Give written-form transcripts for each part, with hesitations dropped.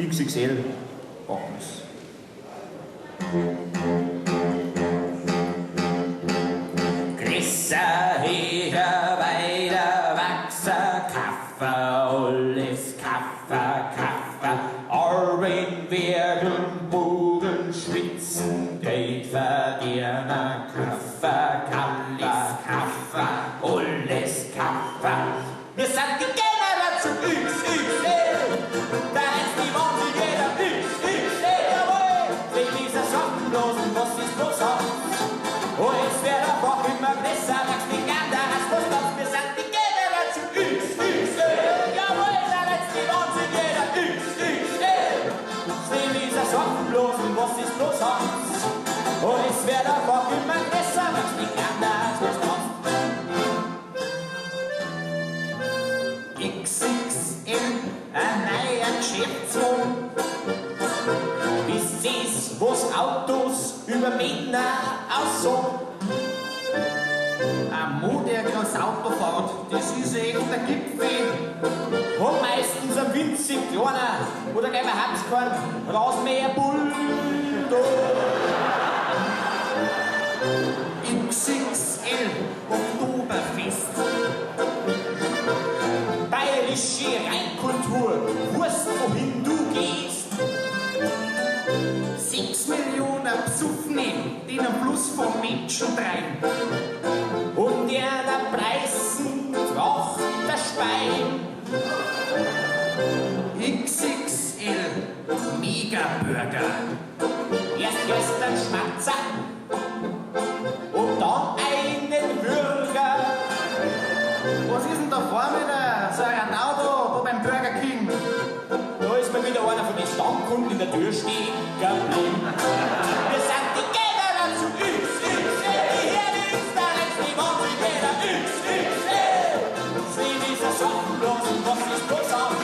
XXL Bockens. Größer, höher, weiter, wachser, Kaffer, alles Kaffer, Kaffer, Arwen werden, Bogen, Schwitzen, Geld verdienen, Kaffer, Kaffer, Kaffer, alles Kaffer. Wir sind die Generation XXL, da ist die Wand wie jeder XXL, jawohl, wegen dieser Sockenlosen, was ist bloß auf? Oh, es wird einfach immer besser, wachs nicht anders, was glaubst, wir sind die Generation XXL, jawohl, da ist die Wand wie jeder XXL, wegen dieser Sockenlosen, was ist bloß auf? Oh, es wird einfach immer besser, wachs nicht anders, was glaubst? XXL, ein neuer Geschäftswagen. Wisst ihr's, was Autos über Männer aussagen? Ein Mann, der groß Auto fährt, das ist echt der Gipfel. Hat meistens ein winzig kleiner, oder gleich mal hat's keinen Rasenmäher-Bulldog. XXL, Oktoberfest. Bayerische Reinkultur, wusst wohin du gehst. 6 Millionen Besoffene, die den Fluss von Menschen treiben. Und ihrer Preisen braucht der Spein. XXL, Megaburger. Erst gestern Schmatzer und dann einen Bürger. Was ist denn da vorne da? So ein Auto da beim Burger King. Da ist mal wieder einer von den Stammkunden in der Tür stehen geblieben. Wir sind die Generation XXL. Hier ist der letzte Mann wie jeder XXL. Sie dieser Sockenlosen, was ist bloß auf?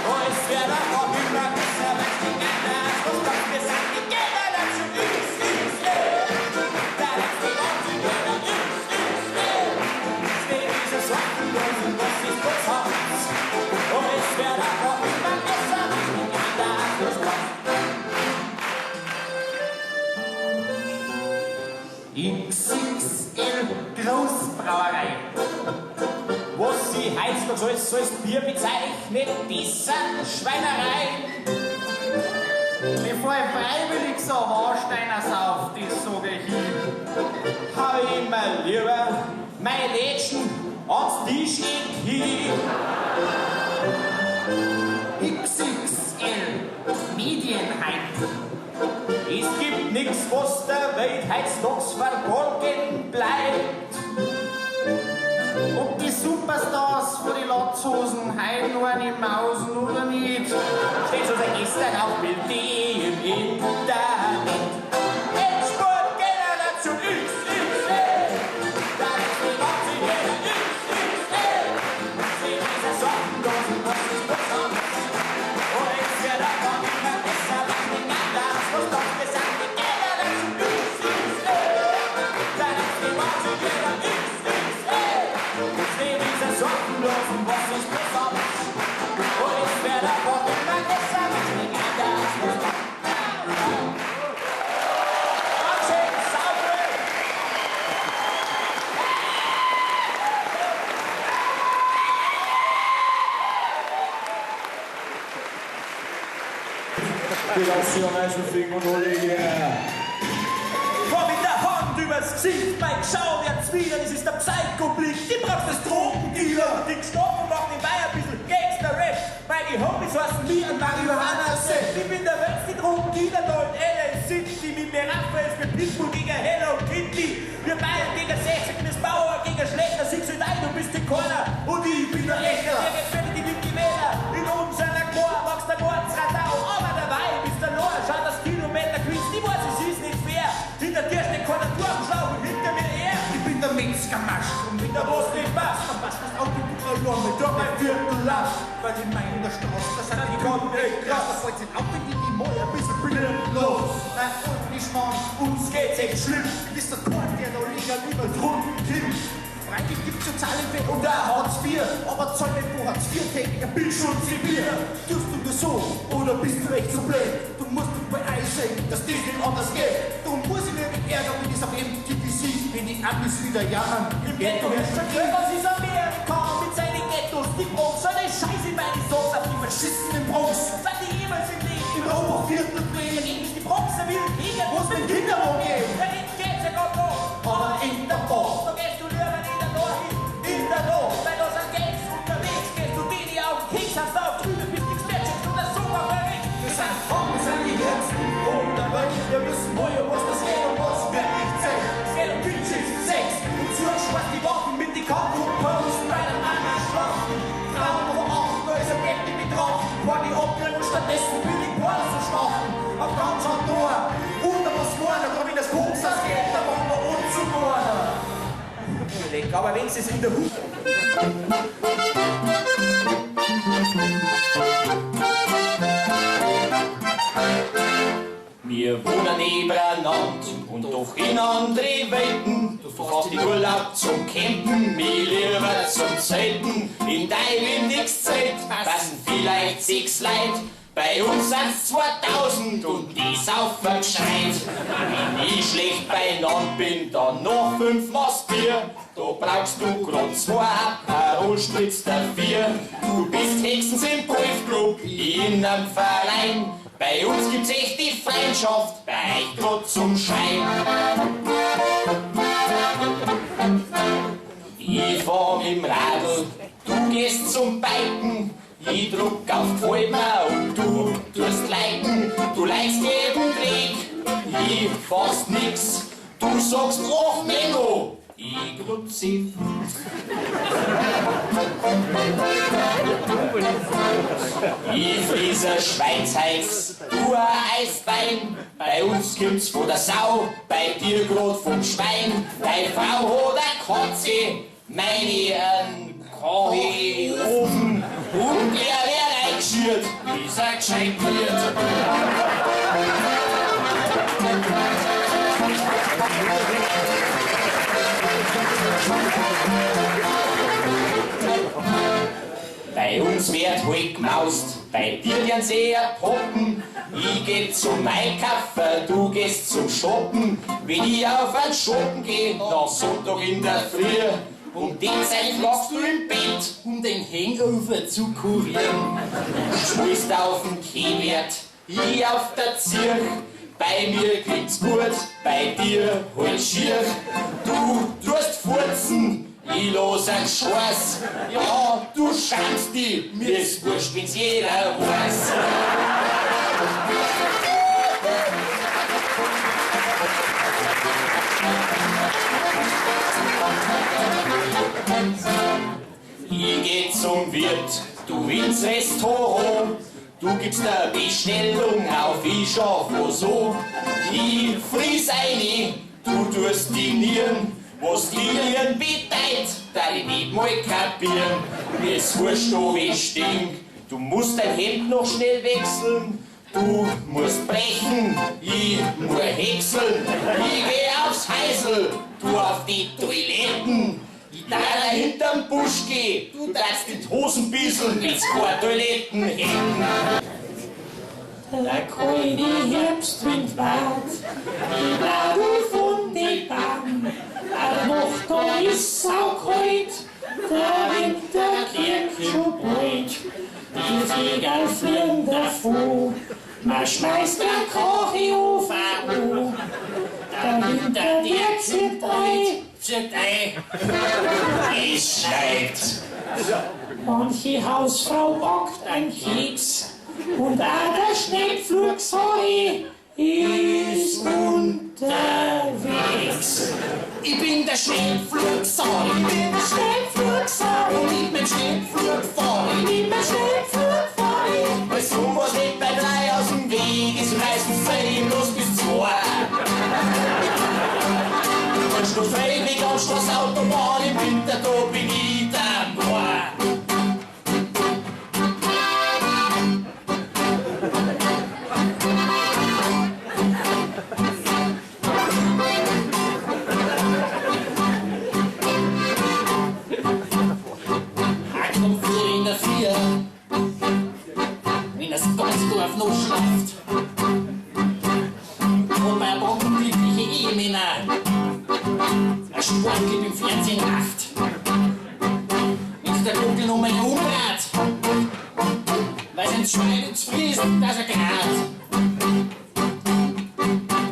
Oh, es wird einfach immer besser, wenn die anders kommt. Wir sind die Generation XXL. Der letzte Mann wie jeder XXL. Sie dieser Sockenlosen, was ist bloß auf? Oh, es wird einfach immer besser, wenn die anders kommt. XXL Großbrauerei. Was sie heutzutage alles so als Bier bezeichnet, das sind Schweinereien. Bevor ich freiwillig so Warsteiner sauf, das sag ich ihm. Hau ich mir lieber meine Lädchen ans Tischeck hin. XXL Medienhype. Es gibt nichts, was der Welt heutzutage verborgen bleibt. Ob die Superstars von den Laddshosen heute noch eine Mausen oder nicht, steht schon seit gestern auf Bild.de im Internet. Endspurt-Generation XXL, da ist die ganze jeder XXL. Sehen diese Sockendosen, was ist bekannt? Und es wird einfach immer besser, was nicht anders, was doch gesagt, die Generation XXL. Da ist die ganze jeder XXL. Sehen diese Sockendosen, was ist bekannt? Und es wird einfach immer besser, was nicht anders, was doch. Die Nationalischen Finger und alle hier. Komm mit der Hand übers Gesicht, mein Schau wird's wieder, das ist der Psycho-Blick. Die brauchst das Drogendealer, die gestochen macht den Weiher ein bisschen Gangster-Rap. Meine Homies heißen wie ein Marihuana Set. Ich bin der letzte Drogendealer da in LA City. Mit mir Raphael für Pitbull gegen Hello Kitty. Wir beide gegen 60, das Bauer gegen Schlechter. Siehst du nein, du bist der Corner und ich bin der Echter. Wir gefällt die Wiki Wähler in unserer Chor, magst der Mordsradau. Aber dabei bist der Lohr, schau das Kilometer Quiz, die weiß, es ist nicht fair. Hinter dir steht keiner Turmschlauch und hinter mir er. Ich bin der Metzgermasch und wenn der was nicht passt, dann passt das Auto verloren mit doch ein Viertel Last. Weil ich meine, in der Straße, das hat die Kunden echt krass. Das wollt ihr auch, wenn die Moll ein bisschen brillant los. Nein, und nicht mal, uns geht's echt schlimm. Ist der Korn, der da liegt, über drunten hin. Freilich gibt's Sozialhilfe und der Hartz IV. Aber zahlt nicht vor Hartz IV, täglich ein Bild und Bier. Tust du nur so oder bist du echt so blöd? Du musst dich bei einsehen, dass das nicht anders geht. Du musst dich nicht ärgern, wenn ich auf MTV sieg, wenn die Amis wieder jammern. Im Ghetto herrscht ein Glück, was ist Amerika mit seinen Ghettos, die Bronx, eine Scheiße, meine Songs auf die verschissenen Bronx. Seit die jemals im Leben im Oberviertel drehen, die Bronx will kriegen, wo es mit Kinderwohn geht. Da hinten geht's ja grad noch, aber in der Box, da gehst du lieber in der Nacht, in der Nacht, weil da sind Gangs unterwegs, gehst du die auf den Kicks, hast du auf drüben, bist nichts mehr, checkst du das so verrückt. Wir sind Frauen, wir sind die Herzen und der Welt, wir wissen wohl, was das geht und was wirklich zählt. Es geht um Bitches, Sex und Zurschweiß, die Waffen mit die Kampf und Post, bei der Mama schlafen. Frauen vor Acht, da ist ein Bett mit Drachen, vor die Obdrücken und stattdessen will die Porn zu schlafen. Auf ganz am Tor, unter was vorne, da wie das Koks ausgeht, da waren wir unzugehören. Aber wenn es in der Hut. Wir wohnen nebeneinander und doch in andere Welten. Du fährst in Urlaub zum Campen, mir lieber zum Zelten. In dein Windigszelt passen vielleicht 6 Leute. Bei uns sind's 2000 und die saufen gescheit. Wenn ich schlecht beieinander bin, dann noch 5 Maß Bier. Da brauchst du grad 2, ein Rollspritz dafür. Du bist höchstens im Golfclub, in einem Verein. Bei uns gibt's echt die Freundschaft, bei euch grad zum Schein. Ich fahr mit'm Radl, du gehst zum Biken. Ich druck auf Gefällt mir und du tust liken. Du likest jeden Trick, ich fast nix. Du sagst, ach Menno, ich grutzi. Ich friese Schweinsheits, du ein Eisbein. Bei uns kommt's von der Sau, bei dir grad vom Schwein. Deine Frau hat eine Katze, meine Kachelofen. Und er wird eingeschürt, bis er gescheit wird. Bei uns wird halt gemaust, bei dir werden sie eher poppen. Ich geh zum Einkaufen, du gehst zum Shoppen. Wenn ich auf einen Shoppen geh, dann Sonntag in der Früh. Um den Zeit lagst du im Bett, um den Hangover zu kurieren. Du spielst auf dem Keywert, ich auf der Zirch. Bei mir klingt's gut, bei dir halt schier. Du tust furzen, ich los einen Scheiß. Ja, du schamst dich, mir ist wurscht, wenn's jeder weiß. Ich geh zum Wirt, du ins Restaurant. Du gibst eine Bestellung auf, ich schaff wo so. Ich fries eine, du tust die Nieren. Was die Nieren bedeutet, da ich nicht mal kapieren. Mir ist wurscht, ob ich stink. Du musst dein Hemd noch schnell wechseln. Du musst brechen, ich muss häckseln. Ich geh aufs Heisel, du auf die Toiletten. Ich darf da hinterm Busch geh, du darfst in die Hosen bisseln, wenn's keine Toiletten hätten. Der kalte Herbstwind weht, die Nadel von den Baum. Eine Nacht da ist saukalt, der Winter kehrt schon bald. Die Vögel fliegen davon, man schmeißt den Kachelofen an. Der Winter, der zieht ein, es schneit. Manche Hausfrau backt einen Keks und auch der Schnääpfluag Xare ist unterwegs. Ich bin der Schnääpfluag Xare, ich bin der Schnääpfluag Xare und ich bin Schnääpfluag fahre, ich bin der Schnääpfluag fahre. Weil sowas nicht bei 3 aus dem Weg ist meistens 10 bloß bis 2. Du freiwillig anschloss Autobahn im Winter, da bin ich der Moor. noch schlaft. Und bei glückliche Ehemänner ein Sport geht im Fernsehen macht. Wenn der Kumpel noch mal umrät, weil sein Schwein ins Friesst, dass er grad.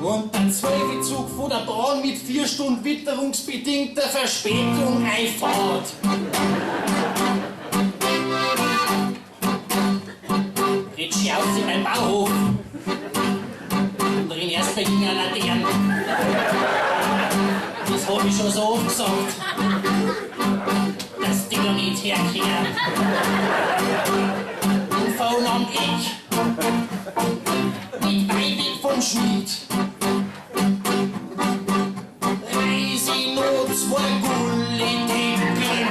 Und der Zwölfezug von der Bahn mit 4 Stunden witterungsbedingter Verspätung einfährt. Jetzt schaut sie beim Bauhof und drin erst bei Ihnen Laternen. Das hab ich schon so oft gesagt, dass die noch nicht herkehren. Und vorn am Eck, nicht weit weg vom Schmied, reiß ich noch 2 Gulli-Deckel mit.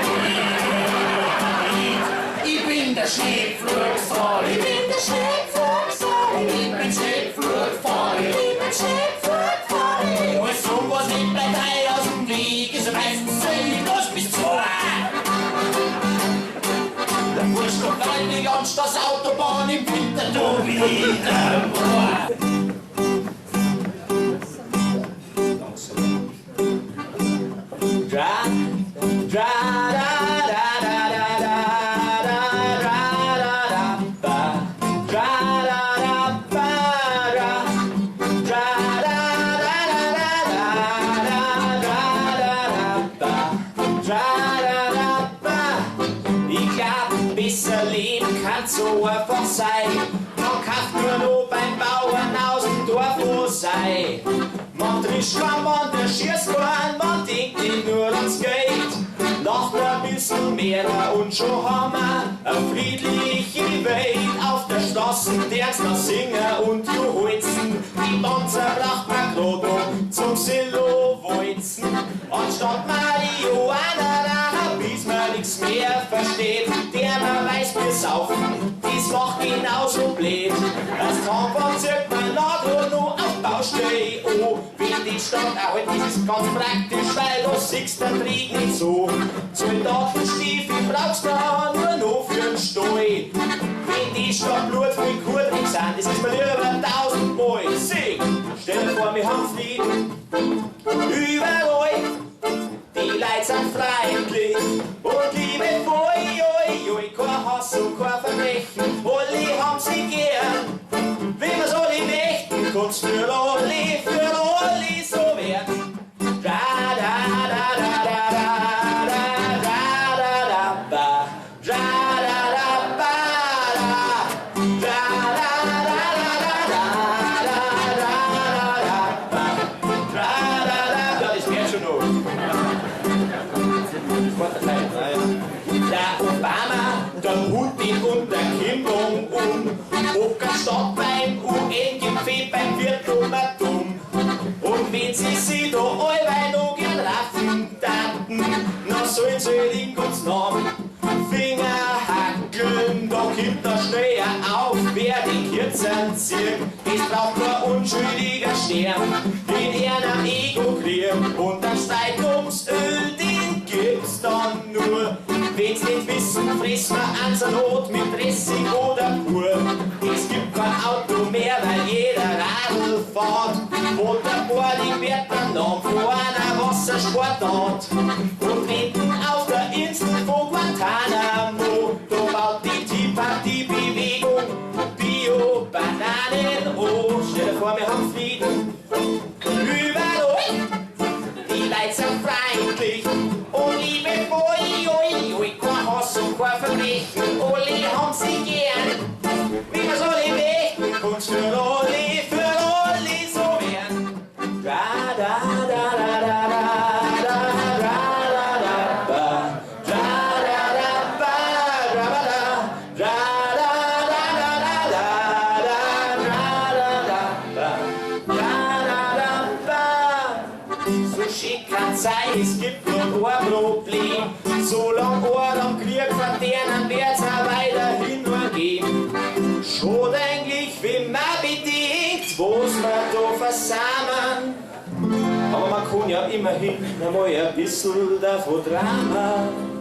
Ich bin der Schnääpfluag Xare, ich bin der Schnääpfluag Xare, ich bin Schnääpfluag Xare, ich bin Schnääpfluag Xare. Und so was nicht bei 3 aus dem Weg ist, meistens los bis 2. Der Bursch kommt eigentlich ans das Autobahn im Winter, du wieder boah. So einfach sein, man kauft nur noch beim Bauern aus dem Dorf, wo sei. Man Trischkan, man der Schießkorn, man denkt nicht nur ans Geld. Noch ein bisschen mehr und schon haben wir eine friedliche Welt. Auf der Straße der's noch singen und juholzen. Die Tanzer braucht man grad noch zum Silo-Walzen. Anstatt Marihuana, bis man nichts mehr versteht. Der man weiß, wir saufen, das macht genauso blöd. Das Tampon zirkt man nachher noch auf Baustelle an. Wenn die Stadt auch das ist ganz praktisch, weil du siehst den Krieg nicht so. Soldatenstiefel brauchst du nur noch für den Stall. Wenn die Stadt Blut voll Kurven sind, das ist mir lieber 1000 Mal. Sing! Stell dir vor, wir haben Frieden überall. Die Leute sind freundlich und liebevoll, kein Hass und kein Verbrechen, alle haben sie gern. Wenn wir's alle möchten, kannst für alle so werden. Da da da da da da da da da da ba, da da da ba da, da da da da da da da da ba, da da da. Ja, das wär schon noch. Der Obama, der Putin und der Kim Jong-un, Ocker statt beim UN-Gipfel beim Virtumatum. Und wenn sie sich da allweil noch gern raffen taten, na sollen sie den ganzen Namen Finger hackeln. Da kommt der Steuer auf, wer die Kürzen zieht. Es braucht nur unschuldiger Stern, den er am Ego kriegt. Und der Streit ums Öl, den gibt's dann nur. Wenn's nicht wissen, friss man an zur Not mit Dressing oder pur. Es gibt kein Auto mehr, weil jeder Radl fährt. Waterboarding wird dann noch vor einer Wassersportart. Und hinten auf der Insel von Guantanamo, da baut die Tea Party Bewegung Bio-Bananen. Oh, stell dir vor, wir haben Frieden überall. Die Leute sind freundlich und liebevoll. Kein Hass und kein Verbrechen, alle haben sie gern. Wie wir's alle möchten, kannst für alle so werden. Da da da da da da da da da da ba, da da da ba da ba da, da da da da da da da da ba, da da da ba. So schick kann sein, es gibt nur ein Problem. Solange einer am Krieg verdienen, wird's auch weiterhin nur geben. Schon eigentlich, wie man bedingt, was wir da versammeln. Aber man kann ja immerhin einmal ein bisschen davon träumen.